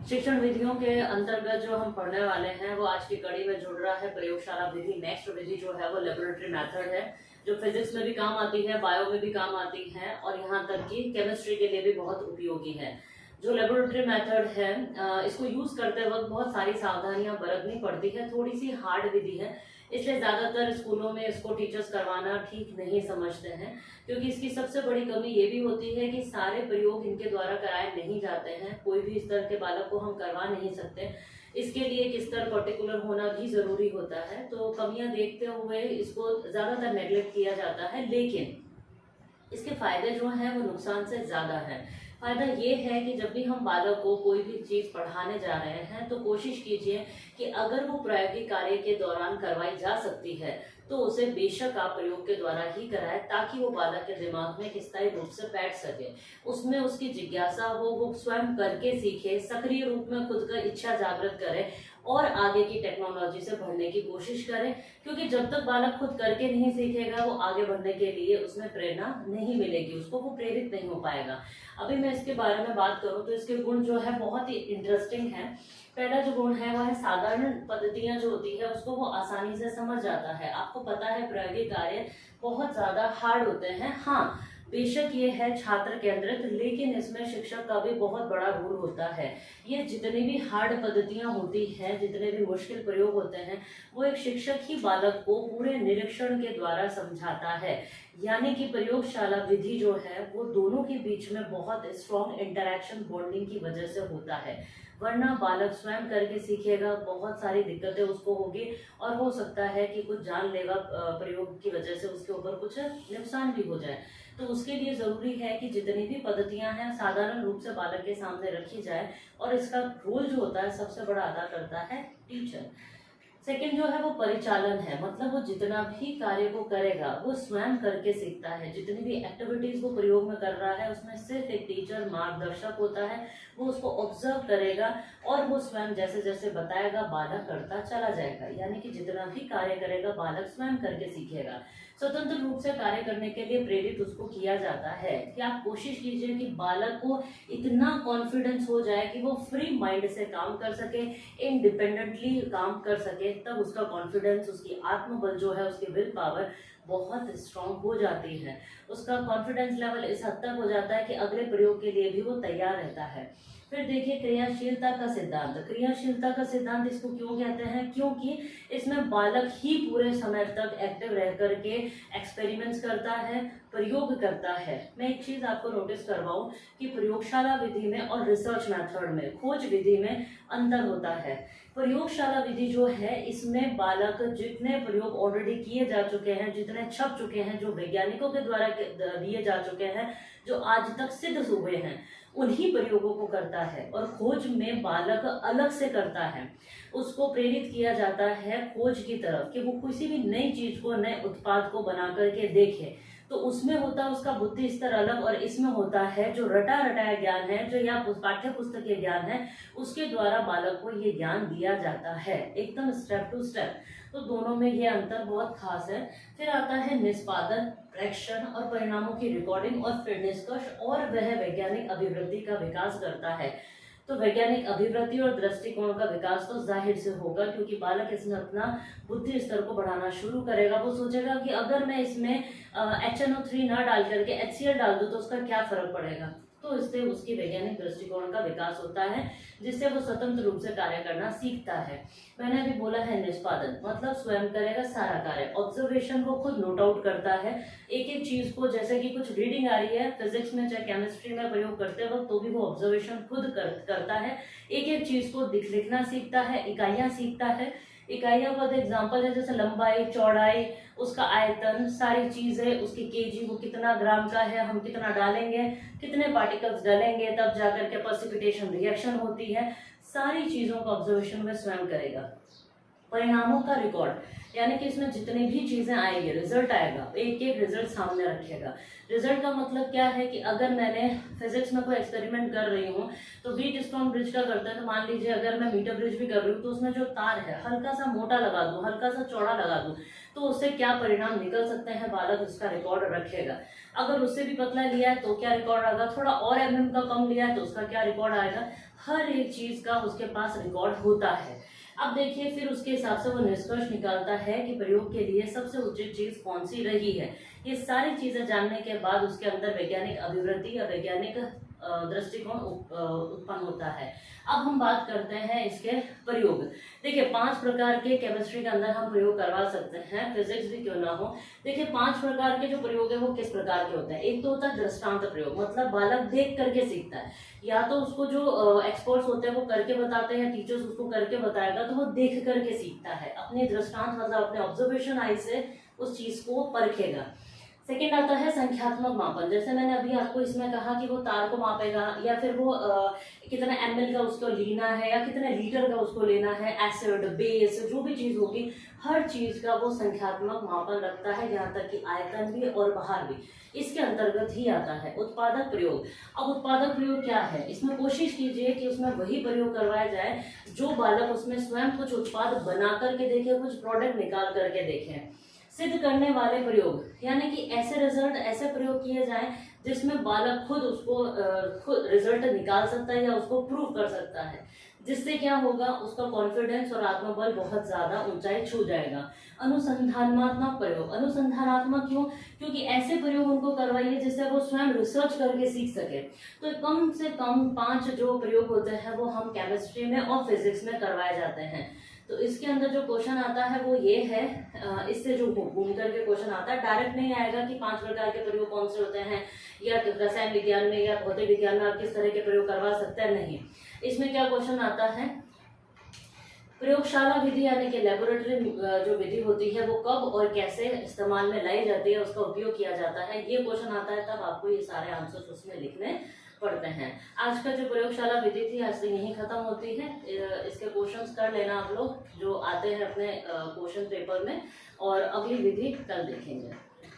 शिक्षण विधियों के अंतर्गत जो हम पढ़ने वाले हैं वो आज की कड़ी में जुड़ रहा है प्रयोगशाला विधि। नेक्स्ट विधि जो है वो लेबोरेटरी मेथड है, जो फिजिक्स में भी काम आती है, बायो में भी काम आती है और यहाँ तक कि केमिस्ट्री के लिए भी बहुत उपयोगी है। जो लेबोरेटरी मेथड है इसको यूज करते वक्त बहुत सारी सावधानियां बरतनी पड़ती है। थोड़ी सी हार्ड विधि है, इसलिए ज्यादातर स्कूलों में इसको टीचर्स करवाना ठीक नहीं समझते हैं, क्योंकि इसकी सबसे बड़ी कमी ये भी होती है कि सारे प्रयोग इनके द्वारा कराए नहीं जाते हैं। कोई भी स्तर के बालक को हम करवा नहीं सकते, इसके लिए एक स्तर पर्टिकुलर होना भी जरूरी होता है। तो कमियां देखते हुए इसको ज्यादातर नेग्लेक्ट किया जाता है, लेकिन इसके फायदे जो हैं वो नुकसान से ज्यादा है। फायदा ये है कि जब भी हम बालक को कोई भी चीज पढ़ाने जा रहे हैं तो कोशिश कीजिए कि अगर वो प्रायोगिक कार्य के दौरान करवाई जा सकती है तो उसे बेशक आप प्रयोग के द्वारा ही कराएं, ताकि वो बालक के दिमाग में स्थायी रूप से बैठ सके, उसमें उसकी जिज्ञासा हो, वो स्वयं करके सीखे, सक्रिय रूप में खुद का इच्छा जागृत करे और आगे की टेक्नोलॉजी से बढ़ने की कोशिश करें। क्योंकि जब तक बालक खुद करके नहीं सीखेगा वो आगे बढ़ने के लिए उसमें प्रेरणा नहीं मिलेगी, उसको वो प्रेरित नहीं हो पाएगा। अभी मैं इसके बारे में बात करूं तो इसके गुण जो है बहुत ही इंटरेस्टिंग है। पहला जो गुण है वह है साधारण पद्धतियां जो होती है उसको वो आसानी से समझ जाता है। आपको पता है प्रायोगिक कार्य बहुत ज्यादा हार्ड होते हैं। हाँ, बेशक ये है छात्र केंद्रित, लेकिन इसमें शिक्षक का भी बहुत बड़ा रोल होता है। ये जितनी भी हार्ड पद्धतियां होती हैं, जितने भी मुश्किल प्रयोग होते हैं, वो एक शिक्षक ही बालक को पूरे निरीक्षण के द्वारा समझाता है। यानी कि प्रयोगशाला विधि जो है वो दोनों के बीच में बहुत स्ट्रॉन्ग इंटरेक्शन बॉन्डिंग की वजह से होता है। वरना बालक स्वयं करके सीखेगा, बहुत सारी दिक्कतें उसको होगी और हो सकता है कि कुछ जानलेवा प्रयोग की वजह से उसके ऊपर कुछ नुकसान भी हो जाए। तो उसके लिए जरूरी है कि जितनी भी पद्धतियां हैं साधारण रूप से बालक के सामने रखी जाए, और इसका रोल जो होता है सबसे बड़ा अदा करता है टीचर। सेकंड जो है वो परिचालन है, मतलब वो जितना भी कार्य को करेगा वो स्वयं करके सीखता है। जितनी भी एक्टिविटीज वो प्रयोग में कर रहा है उसमें सिर्फ एक टीचर मार्गदर्शक होता है, वो उसको ऑब्जर्व करेगा और वो स्वयं जैसे जैसे बताएगा बालक करता चला जाएगा। यानी कि जितना भी कार्य करेगा बालक स्वयं करके सीखेगा। स्वतंत्र रूप से कार्य करने के लिए प्रेरित उसको किया जाता है कि आप कोशिश कीजिए कि बालक को इतना कॉन्फिडेंस हो जाए कि वो फ्री माइंड से काम कर सके, इंडिपेंडेंटली काम कर सके। तब उसका कॉन्फिडेंस, उसकी आत्मबल जो है, उसकी विल पावर बहुत स्ट्रांग हो जाती है। उसका कॉन्फिडेंस लेवल इस हद तक हो जाता है कि अगले प्रयोग के लिए भी वो तैयार रहता है। फिर देखिए क्रियाशीलता का सिद्धांत। क्रियाशीलता का सिद्धांत इसको क्यों कहते हैं? क्योंकि इसमें बालक ही पूरे समय तक एक्टिव रह करके एक्सपेरिमेंट्स करता है, प्रयोग करता है। मैं एक चीज आपको नोटिस करवाऊं कि प्रयोगशाला विधि में और रिसर्च मेथड में, खोज विधि में अंतर होता है। प्रयोगशाला विधि जो है इसमें बालक जितने प्रयोग ऑलरेडी किए जा चुके हैं, जितने छप चुके हैं, जो वैज्ञानिकों के द्वारा दिए जा चुके हैं, जो आज तक सिद्ध हुए हैं, उन्हीं प्रयोगों को करता है। और खोज में बालक अलग से करता है, उसको प्रेरित किया जाता है खोज की तरफ कि वो किसी भी नई चीज को, नए उत्पाद को बना करके देखे। तो उसमें होता है उसका बुद्धि स्तर अलग, और इसमें होता है जो रटा रटाया ज्ञान है, जो या पाठ्य पुस्तकीय ज्ञान है, उसके द्वारा बालक को ये ज्ञान दिया जाता है एकदम स्टेप टू स्टेप। तो दोनों में ये अंतर बहुत खास है। फिर आता है निष्पादन, प्रेक्षण और परिणामों की रिकॉर्डिंग और फिर निष्कर्ष, और वह वैज्ञानिक अभिवृद्धि का विकास करता है। तो वैज्ञानिक अभिवृत्ति और दृष्टिकोण का विकास तो जाहिर से होगा, क्योंकि बालक इसमें अपना बुद्धि स्तर को बढ़ाना शुरू करेगा। वो सोचेगा कि अगर मैं इसमें HNO3 ना डाल करके HCl डाल दूं तो उसका क्या फर्क पड़ेगा। तो इससे उसकी वैज्ञानिक दृष्टिकोण का विकास होता है, जिससे वो स्वतंत्र रूप से कार्य करना सीखता है। मैंने अभी बोला है निष्पादन, मतलब स्वयं करेगा सारा कार्य। ऑब्जर्वेशन वो खुद नोट आउट करता है एक एक चीज को, जैसे कि कुछ रीडिंग आ रही है फिजिक्स में चाहे केमिस्ट्री में प्रयोग करते वक्त, तो भी वो ऑब्जर्वेशन खुद करता है। एक एक चीज को लिखना सीखता है, इकाइयां सीखता है। इकाइयों का एग्जाम्पल है जैसे लंबाई, चौड़ाई, उसका आयतन, सारी चीजें, उसकी केजी, वो कितना ग्राम का है, हम कितना डालेंगे, कितने पार्टिकल्स डालेंगे, तब जाकर के प्रेसिपिटेशन रिएक्शन होती है। सारी चीजों का ऑब्जर्वेशन में स्वयं करेगा। परिणामों का रिकॉर्ड, यानी कि इसमें जितनी भी चीजें आएंगी, रिजल्ट आएगा, एक एक रिजल्ट सामने रखेगा। रिजल्ट का मतलब क्या है कि अगर मैंने फिजिक्स में कोई एक्सपेरिमेंट कर रही हूँ तो व्हीट स्टोन ब्रिज का करते हैं, तो मान लीजिए अगर मैं मीटर ब्रिज भी कर रही हूँ तो उसमें जो तार है हल्का सा मोटा लगा दूं, हल्का सा चौड़ा लगा दूं, तो उससे क्या परिणाम निकल सकते हैं, बालक उसका रिकॉर्ड रखेगा। अगर उससे भी पतला लिया है तो क्या रिकॉर्ड आएगा, थोड़ा और का कम लिया है तो उसका क्या रिकॉर्ड आएगा। हर एक चीज का उसके पास रिकॉर्ड होता है। अब देखिए फिर उसके हिसाब से वो निष्कर्ष निकालता है कि प्रयोग के लिए सबसे उचित चीज कौन सी रही है। ये सारी चीजें जानने के बाद उसके अंदर वैज्ञानिक अभिवृत्ति या वैज्ञानिक दृष्टिकोण उत्पन्न होता है। अब हम बात करते हैं इसके प्रयोग। देखिए 5 प्रकार के केमिस्ट्री के अंदर हम प्रयोग करवा सकते हैं, फिजिक्स भी क्यों ना हो। देखिए 5 प्रकार के जो प्रयोग है वो किस प्रकार के होते हैं। एक तो होता है दृष्टांत प्रयोग, मतलब बालक देख करके सीखता है। या तो उसको जो एक्सपर्ट्स होते हैं वो करके बताते हैं, टीचर्स उसको करके बताएगा तो वो देख करके सीखता है, अपने दृष्टांत मतलब अपने ऑब्जर्वेशन आई से उस चीज को परखेगा। सेकेंड आता है संख्यात्मक मापन। जैसे मैंने अभी आपको इसमें कहा कि वो तार को मापेगा, या फिर वो कितना ml का उसको लेना है या कितने लीटर का उसको लेना है, एसिड बेस जो भी चीज होगी हर चीज का वो संख्यात्मक मापन रखता है, यहाँ तक कि आयतन भी और बाहर भी इसके अंतर्गत ही आता है। उत्पादक प्रयोग। अब उत्पादक प्रयोग क्या है, इसमें कोशिश कीजिए कि उसमें वही प्रयोग करवाया जाए जो बालक उसमें स्वयं कुछ उत्पाद बना करके देखे, कुछ प्रोडक्ट निकाल करके देखें। सिद्ध करने वाले प्रयोग, यानी कि ऐसे रिजल्ट, ऐसे प्रयोग किए जाएं जिसमें बालक खुद उसको खुद रिजल्ट निकाल सकता है या उसको प्रूव कर सकता है, जिससे क्या होगा उसका कॉन्फिडेंस और आत्मबल बहुत ज्यादा ऊंचाई छू जाएगा। अनुसंधानात्मक प्रयोग। अनुसंधानात्मक क्यों, क्योंकि ऐसे प्रयोग उनको करवाइए जिससे वो स्वयं रिसर्च करके सीख सके। तो कम से कम 5 जो प्रयोग होते हैं वो हम केमिस्ट्री में और फिजिक्स में करवाए जाते हैं। तो इसके अंदर जो क्वेश्चन आता है वो ये है, इससे जो घूम करके क्वेश्चन आता है, डायरेक्ट नहीं आएगा कि 5 प्रकार के प्रयोग कौन से होते हैं या रसायन विज्ञान में या भौतिक विज्ञान में आप किस तरह के प्रयोग करवा सकते हैं, नहीं। इसमें क्या क्वेश्चन आता है, प्रयोगशाला विधि यानी कि लेबोरेटरी जो विधि होती है वो कब और कैसे इस्तेमाल में लाई जाती है, उसका उपयोग किया जाता है, ये क्वेश्चन आता है। तब आपको ये सारे आंसर उसमें लिखने पढ़ते हैं। आज का जो प्रयोगशाला विधि थी आज से यहीं खत्म होती है। इसके क्वेश्चंस कर लेना आप लोग जो आते हैं अपने क्वेश्चन पेपर में, और अगली विधि कल देखेंगे।